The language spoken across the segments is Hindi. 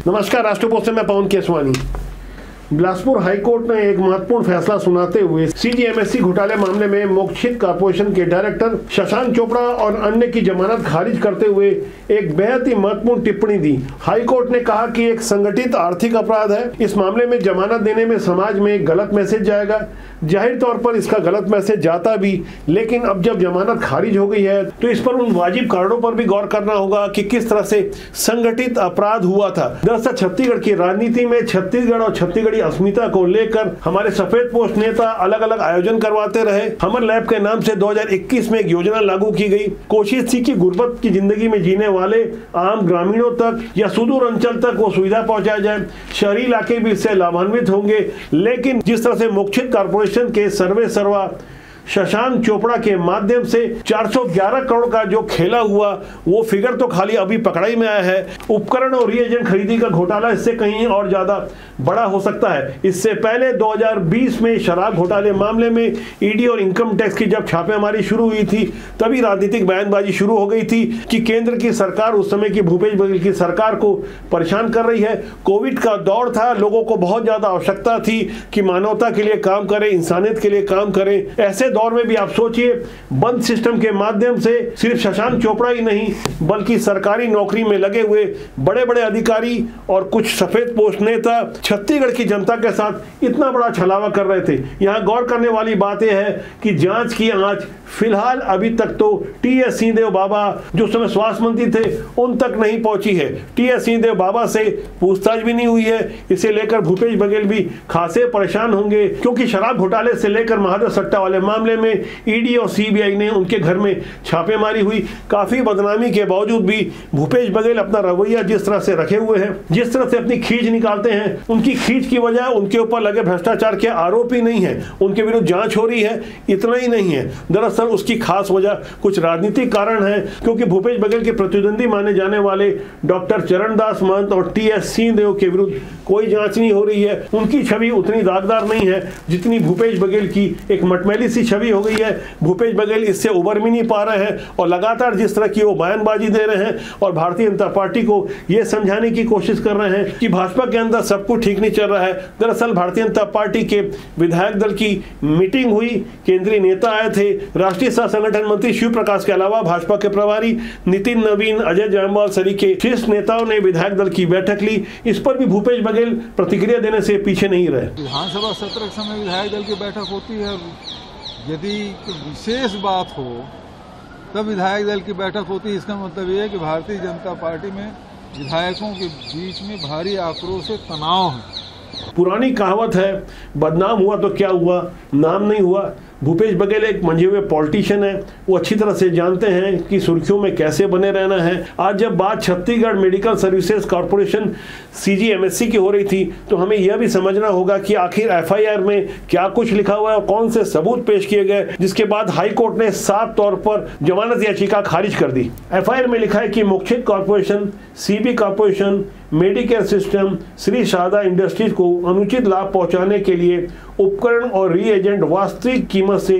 नमस्कार, राष्ट्रपोस्ट से मैं पवन केसवानी। बिलासपुर हाईकोर्ट ने एक महत्वपूर्ण फैसला सुनाते हुए सीजीएमएससी घोटाले मामले में मोक्षित कॉर्पोरेशन के डायरेक्टर शशांक चोपड़ा और अन्य की जमानत खारिज करते हुए एक बेहद ही महत्वपूर्ण टिप्पणी दी। हाईकोर्ट ने कहा कि एक संगठित आर्थिक अपराध है। इस मामले में जमानत देने में समाज में गलत मैसेज जाएगा। जाहिर तौर पर इसका गलत मैसेज जाता भी, लेकिन अब जब जमानत खारिज हो गई है तो इस पर उन वाजिब कारणों पर भी गौर करना होगा कि किस तरह से संगठित अपराध हुआ था। दरअसल छत्तीसगढ़ की राजनीति में छत्तीसगढ़ और छत्तीसगढ़ी अस्मिता को लेकर हमारे सफेद पोस्ट नेता अलग अलग आयोजन करवाते रहे। हमर लैब के नाम से 2021 में एक योजना लागू की गई। कोशिश थी कि गुर्बत की जिंदगी में जीने वाले आम ग्रामीणों तक या सुदूर अंचल तक वो सुविधा पहुंचाया जाए। शहरी इलाके भी इससे लाभान्वित होंगे। लेकिन जिस तरह से मोक्षित कॉर्पोरेशन के सर्वे सर्वा शशांक चोपड़ा के माध्यम से 411 करोड़ का जो खेला हुआ, वो फिगर तो खाली अभी पकड़ाई में आया है। उपकरण और रीएजेंट खरीदी का घोटाला इससे कहीं और ज्यादा बड़ा हो सकता है। इससे पहले 2020 में शराब घोटाले मामले में ईडी और इनकम टैक्स की जब छापेमारी शुरू हुई थी, तभी राजनीतिक बयानबाजी शुरू हो गई थी कि केंद्र की सरकार, उस समय की भूपेश बघेल की सरकार को परेशान कर रही है। कोविड का दौर था, लोगों को बहुत ज्यादा आवश्यकता थी कि मानवता के लिए काम करें, इंसानियत के लिए काम करें। ऐसे दौर में भी आप सोचिए, बंद सिस्टम के माध्यम से सिर्फ शशांक चोपड़ा ही नहीं बल्कि सरकारी नौकरी में लगे हुए बड़े बड़े अधिकारी और कुछ सफेद पोस्ट नेता छत्तीसगढ़ की जनता के साथ इतना बड़ा छलावा कर रहे थे। यहां गौर करने वाली बात यह है कि जांच की आंच फिलहाल अभी तक तो टीएस सिंहदेव बाबा, जो समय स्वास्थ्य मंत्री थे, उन तक नहीं पहुंची है। टीएस सिंहदेव बाबा से पूछताछ भी नहीं हुई है। इसे लेकर भूपेश बघेल भी खासे परेशान होंगे, क्योंकि शराब घोटाले से लेकर महादर सट्टा वाले मामले में ईडी और सीबीआई ने उनके घर में छापेमारी हुई। काफी बदनामी के बावजूद भी भूपेश बघेल अपना रवैया जिस तरह से रखे हुए हैं, जिस तरह से अपनी खींच निकालते हैं, उनकी खींच की वजह उनके ऊपर लगे भ्रष्टाचार के आरोप ही नहीं है, उनके विरुद्ध जांच हो रही है, इतना ही नहीं है। दरअसल उसकी खास वजह कुछ राजनीतिक कारण है, क्योंकि भूपेश बघेल के प्रतिद्वंदी माने जाने वाले डॉक्टर चरणदास महंत और टीएस सिंहदेव के विरुद्ध कोई जांच नहीं हो रही है। उनकी छवि उतनी दागदार नहीं है जितनी भूपेश बघेल की एक मटमैली सी छवि हो गई है। भूपेश बघेल इससे उबर भी नहीं पा रहे हैं और लगातार जिस तरह की वो बयानबाजी दे रहे हैं और भारतीय जनता पार्टी को यह समझाने की कोशिश कर रहे हैं कि भाजपा के अंदर सब कुछ ठीक नहीं चल रहा है। दरअसल भारतीय जनता पार्टी के विधायक दल की मीटिंग हुई, केंद्रीय नेता आए थे, राष्ट्रीय सह संगठन मंत्री शिव प्रकाश के अलावा भाजपा के प्रभारी नितिन नवीन, अजय जायसवाल सरीखे शीर्ष नेताओं ने विधायक दल की बैठक ली। इस पर भी भूपेश बघेल प्रतिक्रिया देने से पीछे नहीं रहे। विधानसभा सत्र के समय विधायक दल की बैठक होती है, यदि विशेष बात हो तब विधायक दल की बैठक होती है। इसका मतलब ये है कि भारतीय जनता पार्टी में विधायकों के बीच में भारी आक्रोश और तनाव है। पुरानी कहावत है, बदनाम हुआ तो क्या हुआ, नाम नहीं हुआ। भूपेश बघेल एक मंझे हुए पॉलिटिशियन है, वो अच्छी तरह से जानते हैं कि सुर्खियों में कैसे बने रहना है। आज जब बात Chhattisgarh medical services corporation CGMSC की हो रही थी, तो हमें यह भी समझना होगा कि आखिर एफआईआर में क्या कुछ लिखा हुआ है और कौन से सबूत पेश किए गए, जिसके बाद हाईकोर्ट ने साफ तौर पर जमानत याचिका खारिज कर दी। एफआईआर में लिखा है कि Mokshit corporation, CB corporation, medicare system, Shri Sharda industries को अनुचित लाभ पहुंचाने के लिए उपकरण और रीएजेंट वास्तविक कीमत से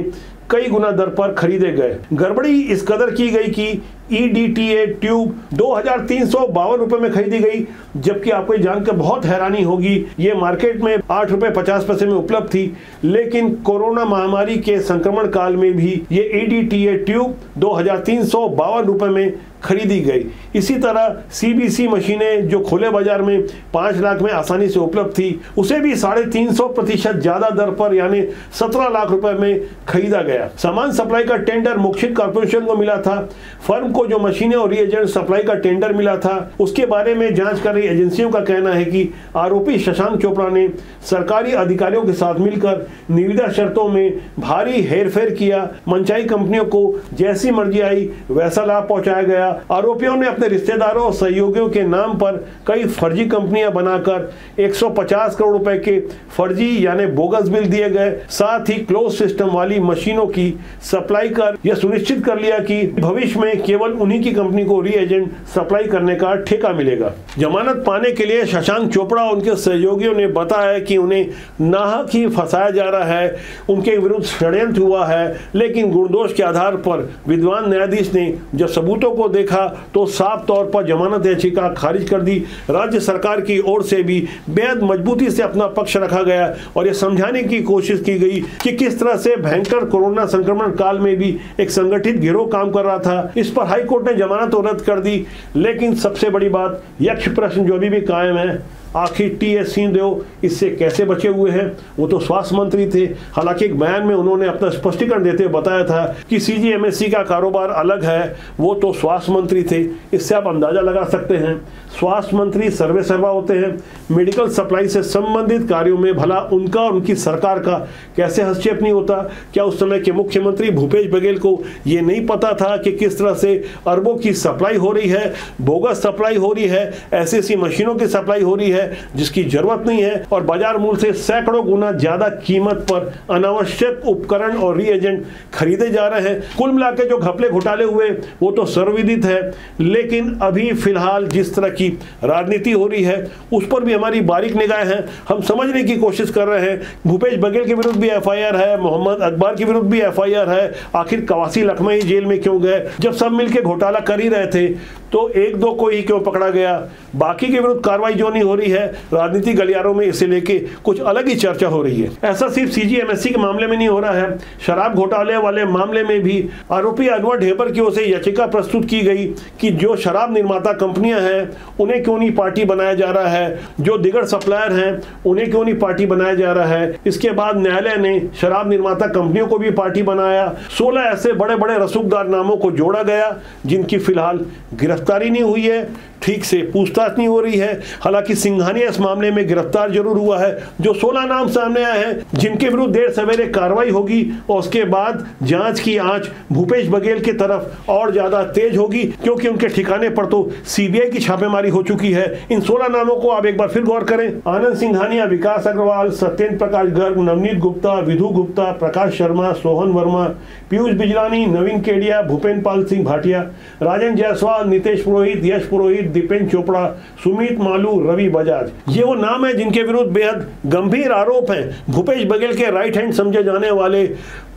कई गुना दर पर खरीदे गए। गड़बड़ी इस कदर की गई कि ईडीटीए ट्यूब 2352 रुपए में खरीदी गई, जबकि आपको ये जानकर बहुत हैरानी होगी, ये मार्केट में 8 रुपए 50 पैसे में उपलब्ध थी। लेकिन कोरोना महामारी के संक्रमण काल में भी ये ईडीटीए ट्यूब 2352 रुपए में खरीदी गई। इसी तरह सीबीसी मशीनें जो खुले बाजार में 5 लाख में आसानी से उपलब्ध थी, उसे भी 350% ज्यादा दर पर यानी 17 लाख रुपए में खरीदा गया। सामान सप्लाई का टेंडर मोक्षित कॉर्पोरेशन को मिला था। फर्म को जो मशीनें और रिएजेंट सप्लाई का टेंडर मिला था, उसके बारे में जांच कर रही एजेंसियों का कहना है कि आरोपी शशांक चोपड़ा ने सरकारी अधिकारियों के साथ मिलकर निविदा शर्तों में भारी हेरफेर किया। मनचाही कंपनियों को जैसी मर्जी आई वैसा लाभ पहुंचाया गया। आरोपियों ने अपने रिश्तेदारों और सहयोगियों के नाम पर कई फर्जी कंपनियां बनाकर 150 करोड़ रुपए के फर्जी यानी बोगस बिल दिए गए। साथ ही क्लोज सिस्टम वाली मशीनों की सप्लाई कर यह सुनिश्चित कर लिया कि भविष्य में केवल उन्हीं की कंपनी को रीएजेंट सप्लाई करने का ठेका मिलेगा। जमानत पाने के लिए शशांक चोपड़ा और उनके सहयोगियों ने बताया कि उन्हें नाहक ही फंसाया जा रहा है, उनके विरुद्ध षड्यंत्र हुआ है। लेकिन गुणदोष के आधार पर विद्वान न्यायाधीश ने जब सबूतों को देखा तो साफ तौर पर जमानत याचिका खारिज कर दी। राज्य सरकार की ओर से भी बेहद मजबूती से अपना पक्ष रखा गया और यह समझाने की कोशिश की गई कि किस तरह से भयंकर कोरोना संक्रमण काल में भी एक संगठित गिरोह काम कर रहा था। इस पर हाईकोर्ट ने जमानत रद्द कर दी। लेकिन सबसे बड़ी बात, यक्ष प्रश्न जो अभी भी कायम है, आखिर टी.एस. सिंहदेव इससे कैसे बचे हुए हैं? वो तो स्वास्थ्य मंत्री थे। हालांकि एक बयान में उन्होंने अपना स्पष्टीकरण देते हुए बताया था कि सीजीएमएससी का कारोबार अलग है, वो तो स्वास्थ्य मंत्री थे। इससे आप अंदाजा लगा सकते हैं, स्वास्थ्य मंत्री सर्वे सर्वा होते हैं। मेडिकल सप्लाई से संबंधित कार्यों में भला उनका और उनकी सरकार का कैसे हस्तक्षेप नहीं होता? क्या उस समय के मुख्यमंत्री भूपेश बघेल को ये नहीं पता था कि किस तरह से अरबों की सप्लाई हो रही है, बोगस सप्लाई हो रही है, ऐसी मशीनों की सप्लाई हो रही है जिसकी जरूरत नहीं है और बाजार मूल्य से सैकड़ों गुना ज्यादा कीमत पर अनावश्यक उपकरण और रीएजेंट खरीदे जा रहे हैं। कुल मिलाकर जो घपले घोटाले हुए वो तो सर्वविदित है। लेकिन अभी फिलहाल जिस तरह की राजनीति हो रही है उस पर भी हमारी बारीक निगाह है। हम समझने की कोशिश कर रहे हैं। भूपेश बघेल के विरुद्ध भी एफआईआर है, मोहम्मद अकबर के विरुद्ध भी एफआईआर है। आखिर कवासी लखमा जेल में क्यों गए? जब सब मिलकर घोटाला कर ही रहे थे तो एक दो को ही क्यों पकड़ा गया? बाकी के विरुद्ध कार्रवाई जो नहीं हो रही है, राजनीति गलियारों में इसे लेके कुछ अलग ही चर्चा हो रही है। ऐसा सिर्फ सीजीएमएससी के मामले में नहीं हो रहा है, शराब घोटाले वाले मामले में भी आरोपी अनवर ढेबर की ओर से याचिका प्रस्तुत की गई कि जो शराब निर्माता कंपनियां हैं उन्हें क्यों नहीं पार्टी बनाया जा रहा है, जो दिगर सप्लायर हैं उन्हें क्यों नहीं पार्टी बनाया जा रहा है। इसके बाद न्यायालय ने शराब निर्माता कंपनियों को भी पार्टी बनाया। 16 ऐसे बड़े बड़े रसूखदार नामों को जोड़ा गया जिनकी फिलहाल गिरफ्तारी नहीं हुई है, ठीक से पूछताछ नहीं हो रही है। हालांकि सिंघानिया इस मामले में गिरफ्तार जरूर हुआ है। जो 16 नाम सामने आए हैं जिनके विरुद्ध देर सवेरे कार्रवाई होगी और उसके बाद जांच की आंच भूपेश बघेल की तरफ और ज्यादा तेज होगी, क्योंकि उनके ठिकाने पर तो सीबीआई की छापेमारी हो चुकी है। इन 16 नामों को आप एक बार फिर गौर करें। आनंद सिंघानिया, विकास अग्रवाल, सत्येंद्र प्रकाश गर्ग, नवनीत गुप्ता, विधु गुप्ता, प्रकाश शर्मा, सोहन वर्मा, पीयूष बिजलानी, नवीन केडिया, भूपेंद्र पाल सिंह भाटिया, राजेंद्र जायसवाल, नितेश पुरोहित, यश पुरोहित, दीपेन चोपड़ा, सुमित मालू, रवि बजाज, ये वो नाम है जिनके विरुद्ध बेहद गंभीर आरोप हैं। भूपेश बघेल के राइट हैंड समझे जाने वाले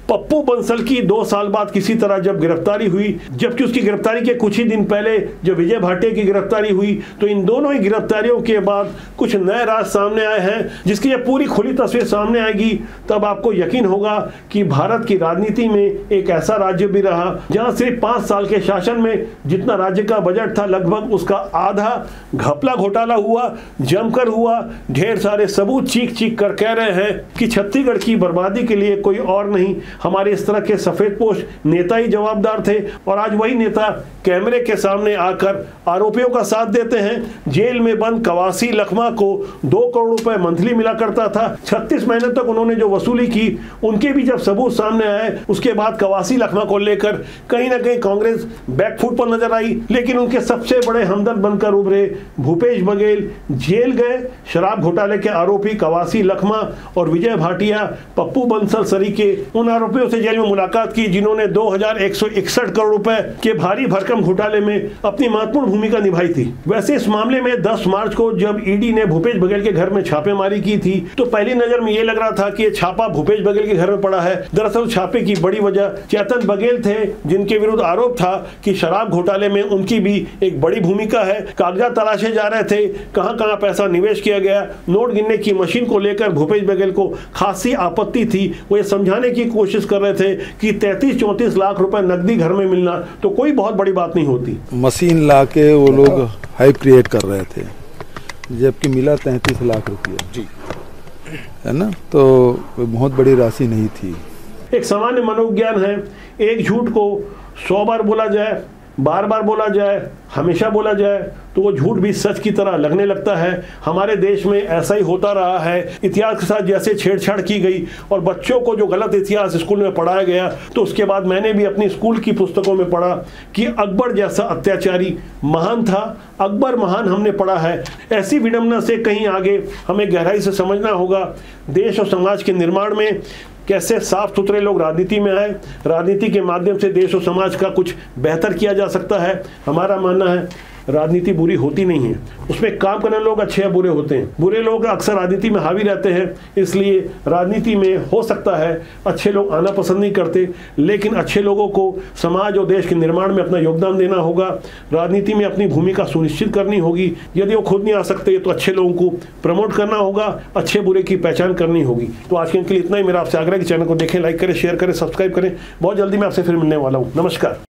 पप्पू बंसल की 2 साल बाद किसी तरह जब गिरफ्तारी हुई, जबकि उसकी गिरफ्तारी के कुछ ही दिन पहले जब विजय भाटिया की गिरफ्तारी हुई, तो इन दोनों ही गिरफ्तारियों के बाद कुछ नए राज सामने आए हैं जिसकी जब पूरी खुली तस्वीर सामने आएगी तब आपको यकीन होगा कि भारत की राजनीति में एक ऐसा राज्य भी रहा जहां सिर्फ 5 साल के शासन में जितना राज्य का बजट था लगभग उसका आधा घपला घोटाला हुआ, जमकर हुआ। ढेर सारे सबूत चीख चीख कर कह रहे हैं कि छत्तीसगढ़ की बर्बादी के लिए कोई और नहीं, हमारे इस तरह के सफेदपोश नेता ही जवाबदार थे। और आज वही नेता कैमरे के सामने आकर आरोपियों का साथ देते हैं। जेल में बंद कवासी लखमा को 2 करोड़ रुपए मंथली मिला करता था। 36 महीने तक उन्होंने जो वसूली की, उनके भी जब सबूत सामने आए उसके बाद कवासी लखमा को लेकर कहीं ना कहीं कांग्रेस बैकफुट पर नजर आई। लेकिन उनके सबसे बड़े हमदर्द बनकर उभरे भूपेश बघेल जेल गए। शराब घोटाले के आरोपी कवासी लखमा और विजय भाटिया, पप्पू बंसल सरीके उन आरोपियों से जेल में मुलाकात की जिन्होंने 2161 करोड़ रुपए के भारी भरकम घोटाले में अपनी महत्वपूर्ण भूमिका निभाई थी। वैसे इस मामले में 10 मार्च को जब ईडी ने भूपेश बघेल के घर में छापेमारी की थी तो पहली नजर में यह लग रहा था कि यह छापा भूपेश बघेल के घर में पड़ा है। दरअसल छापे की बड़ी वजह चेतन बघेल थे जिनके विरुद्ध आरोप था कि शराब घोटाले में उनकी भी एक बड़ी भूमिका है। कागजात तलाशे जा रहे थे, कहां कहां पैसा निवेश किया गया। नोट गिनने की मशीन को लेकर भूपेश बघेल को खासी आपत्ति थी। वो ये समझाने की कोशिश कर रहे थे कि 33-34 लाख रुपए नकदी घर में मिलना तो कोई बहुत बड़ी बात नहीं होती। मशीन लाके वो लोग हाइप क्रिएट कर रहे थे, जबकि मिला 33 लाख रुपया जी, है ना, तो बहुत बड़ी राशि नहीं थी। एक सामान्य मनोविज्ञान है, एक झूठ को 100 बार बोला जाए, बार बार बोला जाए, हमेशा बोला जाए तो वो झूठ भी सच की तरह लगने लगता है। हमारे देश में ऐसा ही होता रहा है। इतिहास के साथ जैसे छेड़छाड़ की गई और बच्चों को जो गलत इतिहास स्कूल में पढ़ाया गया, तो उसके बाद मैंने भी अपनी स्कूल की पुस्तकों में पढ़ा कि अकबर जैसा अत्याचारी महान था। अकबर महान हमने पढ़ा है। ऐसी विडंबना से कहीं आगे हमें गहराई से समझना होगा देश और समाज के निर्माण में कैसे साफ सुथरे लोग राजनीति में आए, राजनीति के माध्यम से देश और समाज का कुछ बेहतर किया जा सकता है। हमारा मानना है राजनीति बुरी होती नहीं है, उसमें काम करने लोग अच्छे या बुरे होते हैं। बुरे लोग अक्सर राजनीति में हावी रहते हैं, इसलिए राजनीति में हो सकता है अच्छे लोग आना पसंद नहीं करते, लेकिन अच्छे लोगों को समाज और देश के निर्माण में अपना योगदान देना होगा, राजनीति में अपनी भूमिका सुनिश्चित करनी होगी। यदि वो खुद नहीं आ सकते तो अच्छे लोगों को प्रमोट करना होगा, अच्छे बुरे की पहचान करनी होगी। तो आज के लिए इतना ही। मेरा आपसे आग्रह है कि चैनल को देखें, लाइक करें, शेयर करें, सब्सक्राइब करें। बहुत जल्दी मैं आपसे फिर मिलने वाला हूँ। नमस्कार।